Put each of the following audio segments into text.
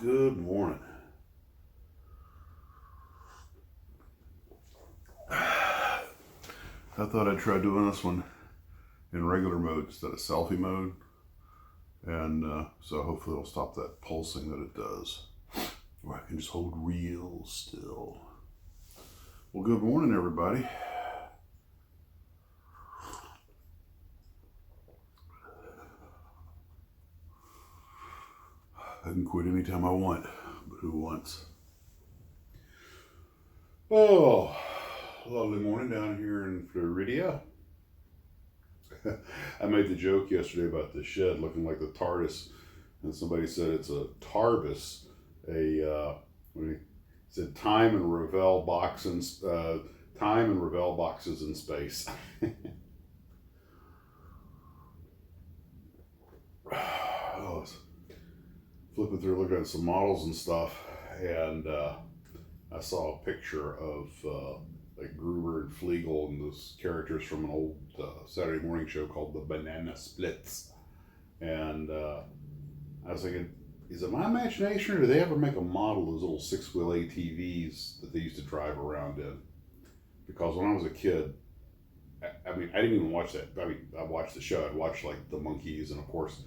Good morning. I thought I'd try doing this one in regular mode instead of selfie mode, and so hopefully it'll stop that pulsing that it does, or I can just hold real still. Well, good morning, everybody. I can quit anytime I want, but who wants? Oh, lovely morning down here in Florida. I made the joke yesterday about the shed looking like the TARDIS, and somebody said it's a TARBUS, said time and Revell boxes in space. I was flipping through looking at some models and stuff, and I saw a picture of like Gruber and Flegel and those characters from an old Saturday morning show called the Banana Splits. And I was thinking, is it my imagination, or did they ever make a model of those little six-wheel ATVs that they used to drive around in? Because when I was a kid, I mean, I didn't even watch that. I mean, I watched the show. I'd watch like the Monkees, and of course,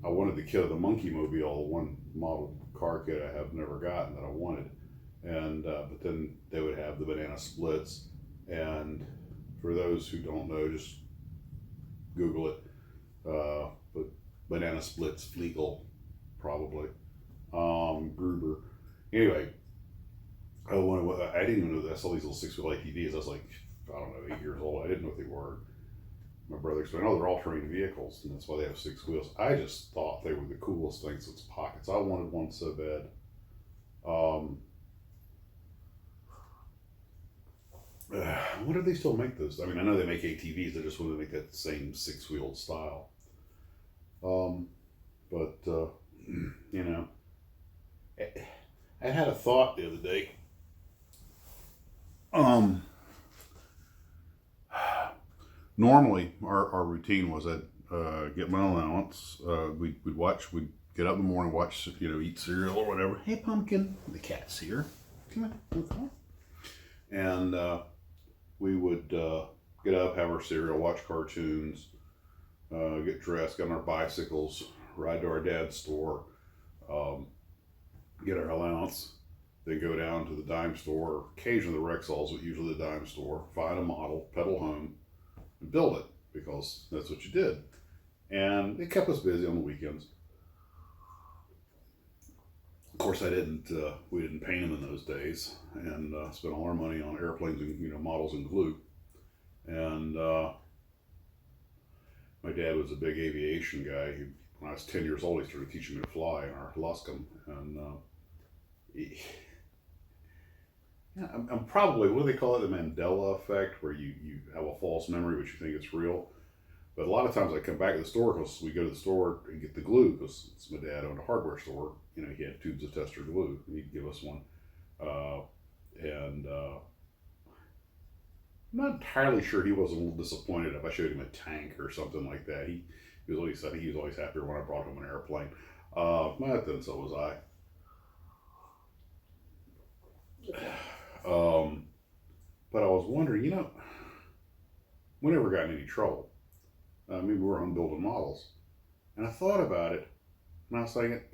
I wanted the kid of the Monkeemobile, one model car kit I have never gotten that I wanted. And but then they would have the Banana Splits, and for those who don't know, just Google it. But Banana Splits, Flegel, probably, Gruber. Anyway, I didn't even know that I saw these little six-wheel ATVs. I was like, I don't know, 8 years old. I didn't know what they were. My brother explained, oh, they're all-terrain vehicles, and that's why they have 6 wheels. I just thought they were the coolest things with pockets. I wanted one so bad. I wonder if they still make those. I mean, I know they make ATVs. I just want to make that same 6-wheeled style. But you know, I had a thought the other day. Normally, our routine was I'd get my allowance. We'd get up in the morning, watch, eat cereal or whatever. Hey, Pumpkin, the cat's here. Come on. And we would get up, have our cereal, watch cartoons, get dressed, get on our bicycles, ride to our dad's store, get our allowance, then go down to the dime store, occasionally the Rexalls, but usually the dime store, find a model, pedal home, and build it, because that's what you did. And it kept us busy on the weekends. Of course, we didn't paint them in those days, and spent all our money on airplanes and models and glue. And my dad was a big aviation guy. When I was 10 years old, he started teaching me to fly in our Luscombe. And I'm probably, what do they call it, the Mandela effect, where you have a false memory but you think it's real. But a lot of times I come back to the store, because we go to the store and get the glue, because my dad owned a hardware store. He had tubes of tester glue, and he'd give us one. I'm not entirely sure he wasn't a little disappointed if I showed him a tank or something like that. He was always happier when I brought him an airplane. But then so was I. But I was wondering, we never got in any trouble. We were on building models, and I thought about it, and I was like,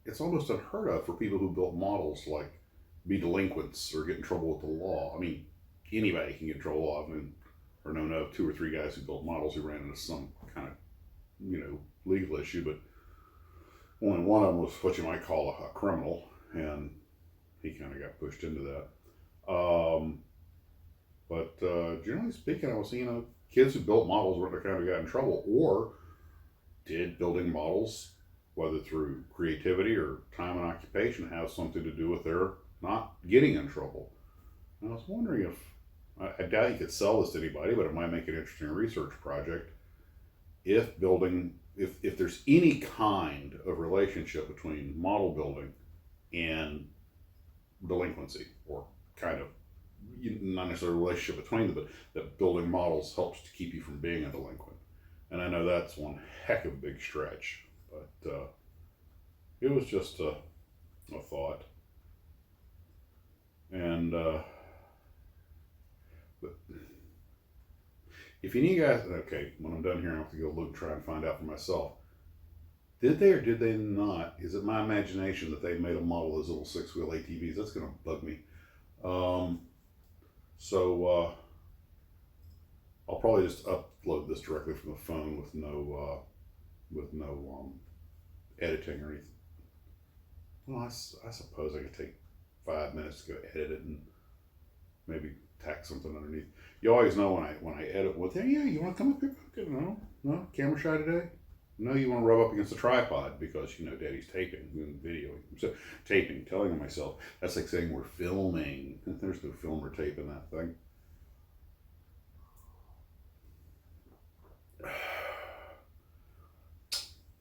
it's almost unheard of for people who built models like be delinquents or get in trouble with the law. I mean, anybody can get in trouble. I know of 2 or 3 guys who built models who ran into some kind of legal issue, but only one of them was what you might call a criminal, and he kind of got pushed into that. But generally speaking, I was seeing kids who built models weren't the kind of got in trouble, or did building models, whether through creativity or time and occupation, have something to do with their not getting in trouble. And I was wondering I doubt you could sell this to anybody, but it might make an interesting research project. If there's any kind of relationship between model building and delinquency, or kind of, not necessarily a relationship between them, but that building models helps to keep you from being a delinquent. And I know that's one heck of a big stretch, but it was just a thought. And but if any of you guys, okay, when I'm done here, I have to go look and try and find out for myself. Did they or did they not? Is it my imagination that they made a model of those little 6-wheel ATVs? That's going to bug me. So I'll probably just upload this directly from the phone with no editing or anything. Well, I suppose I could take 5 minutes to go edit it and maybe tack something underneath. You always know when I edit, well, yeah, you want to come up here? Okay, no, camera shy today? No, you want to rub up against the tripod because, you know, Daddy's taping and videoing. So, taping, telling myself. That's like saying we're filming. There's no film or tape in that thing.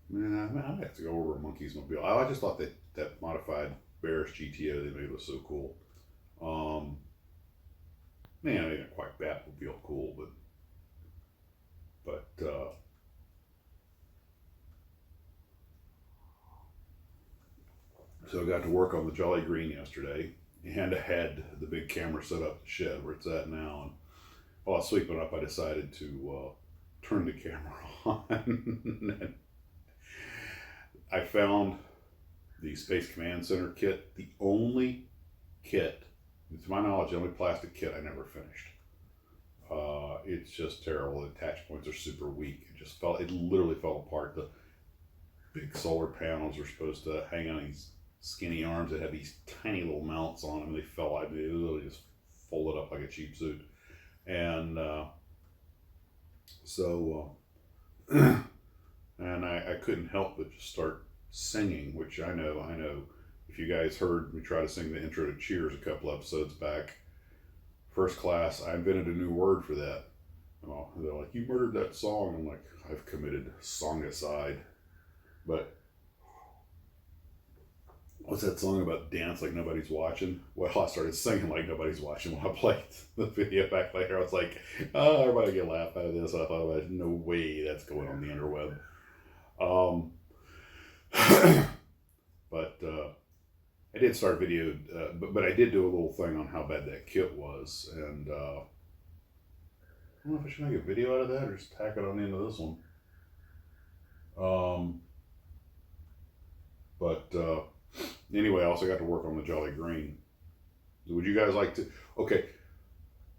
Man, I have to go over a Monkeemobile. I just thought that modified Bearish GTO they made was so cool. Man, they didn't quite Batmobile cool, but so I got to work on the Jolly Green yesterday, and I had the big camera set up in the shed where it's at now. And while I was sweeping up, I decided to turn the camera on. And I found the Space Command Center kit, the only kit, to my knowledge, the only plastic kit I never finished. It's just terrible. The attach points are super weak. It literally fell apart. The big solar panels are supposed to hang on these skinny arms that have these tiny little mounts on them. They fell out. They literally just folded up like a cheap suit. And and I couldn't help but just start singing, which I know. If you guys heard me try to sing the intro to Cheers a couple episodes back, First Class, I invented a new word for that. Well, they're like, you murdered that song. I'm like, I've committed song-i-cide. But what's that song about dance like nobody's watching? Well, I started singing like nobody's watching when I played the video back later. I was like, oh, everybody get a laugh out of this. I thought, no way that's going on the interweb. But I did start video, but I did do a little thing on how bad that kit was, and I don't know if I should make a video out of that or just tack it on the end of this one. But anyway, I also got to work on the Jolly Green. Would you guys like to? Okay,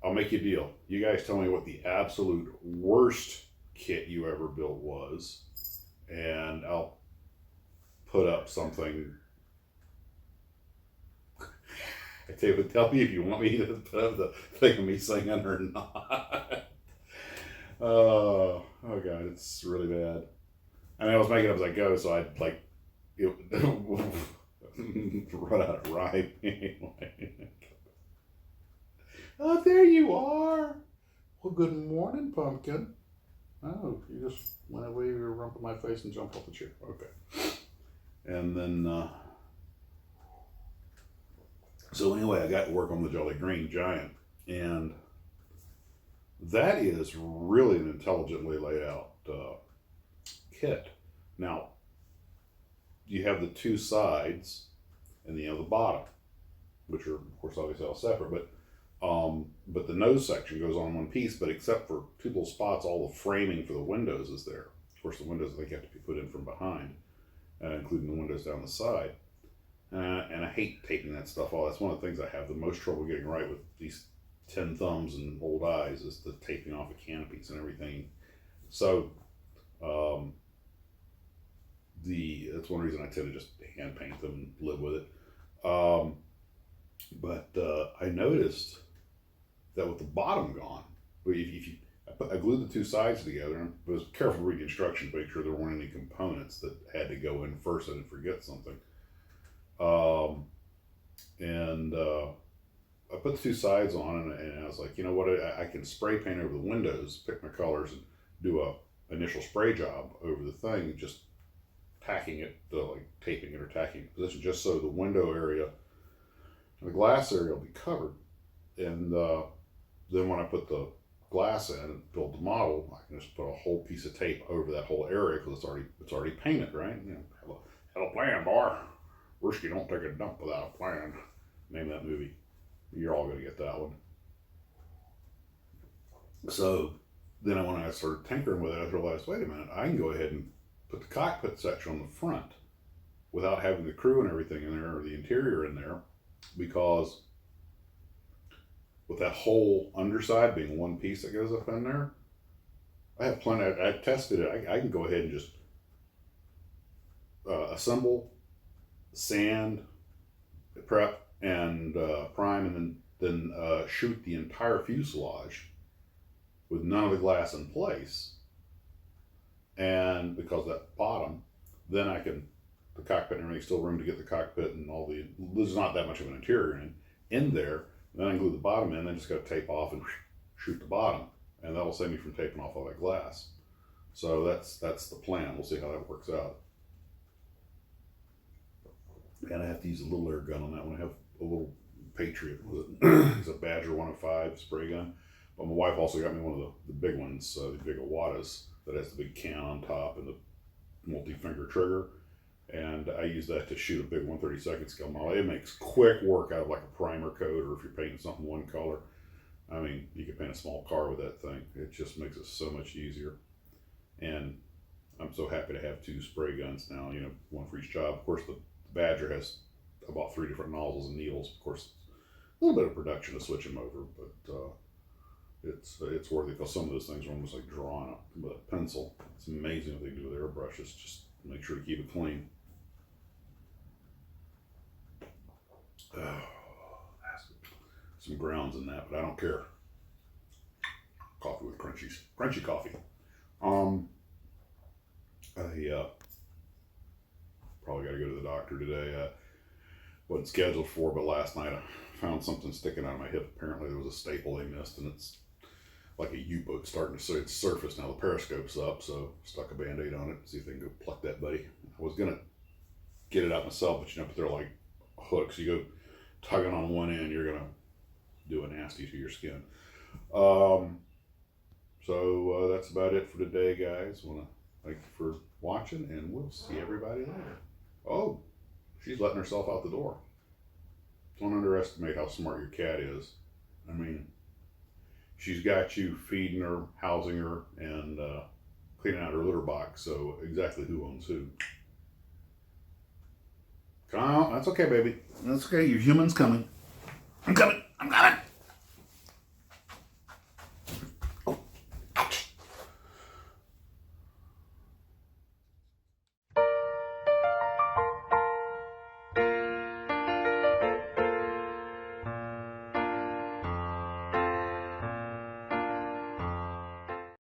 I'll make you a deal. You guys tell me what the absolute worst kit you ever built was, and I'll put up something. Tell me if you want me to put up the thing of me singing or not. Oh God, it's really bad. I mean, I was making it up as I go, so I'd like run out of rhyme anyway. Oh, there you are. Well, good morning, pumpkin. Oh, you just went away your rump in my face and jumped off the chair. Okay. And then, so anyway, I got to work on the Jolly Green Giant, and that is really an intelligently laid out kit. Now, you have the two sides, and you have the bottom, which are, of course, obviously all separate, but the nose section goes on one piece, but except for two little spots, all the framing for the windows is there. Of course, the windows, they have to be put in from behind, including the windows down the side. And I hate taping that stuff off. That's one of the things I have the most trouble getting right with these 10 thumbs and old eyes is the taping off of canopies and everything. So that's one reason I tend to just hand paint them and live with it. But I noticed that with the bottom gone, I glued the two sides together and was careful reading instructions to make sure there weren't any components that had to go in first. I didn't forget something. I put the two sides on and I was like, you know what, I can spray paint over the windows, pick my colors, and do a initial spray job over the thing, just tacking it, like taping it or tacking it in position, just so the window area and the glass area will be covered. And then when I put the glass in and build the model, I can just put a whole piece of tape over that whole area because it's already painted, right? You know, Got a plan, boy. Risky don't take a dump without a plan. Name that movie. You're all gonna get that one. So then when I started tinkering with it, I realized, wait a minute, I can go ahead and put the cockpit section on the front without having the crew and everything in there or the interior in there, because with that whole underside being one piece that goes up in there, I have plenty. I tested it. I can go ahead and just assemble, sand, prep, and prime, and then shoot the entire fuselage with none of the glass in place. And because that bottom, then I can, the cockpit and everything, still room to get the cockpit and all the, there's not that much of an interior in there. Then I can glue the bottom in, then just got to tape off and shoot the bottom. And that'll save me from taping off all that glass. So that's the plan. We'll see how that works out. And I have to use a little air gun on that one. I have a little Patriot with it. It's a Badger 105 spray gun. But my wife also got me one of the big ones, the big Awatas, that has the big can on top and the multi-finger trigger. And I use that to shoot a big 132nd scale model. It makes quick work out of like a primer coat, or if you're painting something one color. I mean, you can paint a small car with that thing. It just makes it so much easier. And I'm so happy to have two spray guns now, you know, one for each job. Of course, the Badger has about 3 different nozzles and needles. Of course, a little bit of production to switch them over, but it's worth it, because some of those things are almost like drawn up with a pencil. It's amazing what they do with airbrushes. Just make sure to keep it clean. Some grounds in that, but I don't care. Coffee with crunchies. Crunchy coffee. I probably got to go to the doctor today. Wasn't scheduled for, but last night I found something sticking out of my hip. Apparently there was a staple they missed, and it's like a U-boat starting to surface now. The periscope's up, so stuck a Band-Aid on it. See if they can go pluck that buddy. I was gonna get it out myself, but you know, they're like hooks. You go tugging on one end, you're gonna do a nasty to your skin. So that's about it for today, guys. Want to thank you for watching, and we'll see everybody later. Oh, she's letting herself out the door. Don't underestimate how smart your cat is. I mean, she's got you feeding her, housing her, and cleaning out her litter box. So exactly who owns who. Come on, that's okay, baby. That's okay. Your human's coming. I'm coming. I'm coming.